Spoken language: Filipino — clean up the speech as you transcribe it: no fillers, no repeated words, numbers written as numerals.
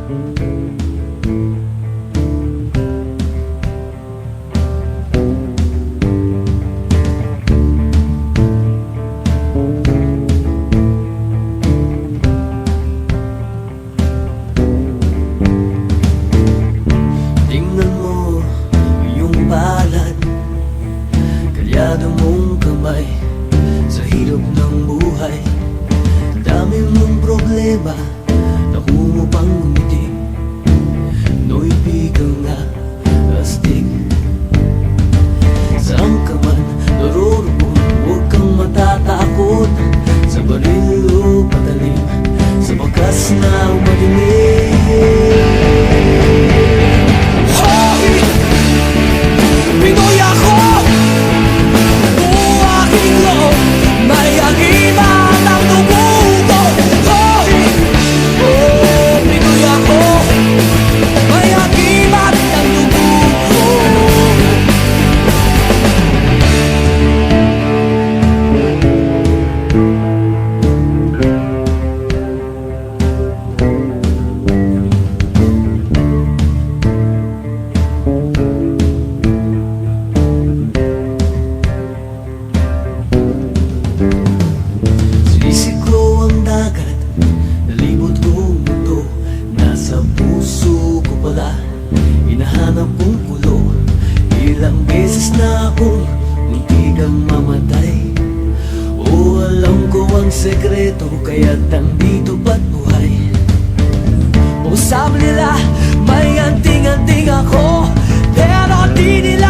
Tingnan mo yung palad, kalyado mong kamay sa hirap ng buhay. Dami mong problema, naku mo pang ngumiti. No'y bigang nga astig. Saan ka man naroroon, huwag kang matatakot. Sa baril o patalim, sa bakas na madilim. Pinoy ako, buong aking loob, may agimat ang dugo ko. Hoy! Oh, Pinoy ako, may agimat ang dugo ko. Sinisip ko ang dagat, nalibot kong mundo. Nasa puso ko pala, hinahanap kong kulo. Ilang beses na akong muntikang mamatay. O alam ko ang sekreto, kaya't nandito ba't buhay. O sabi nila, may anting-anting ako, pero di nila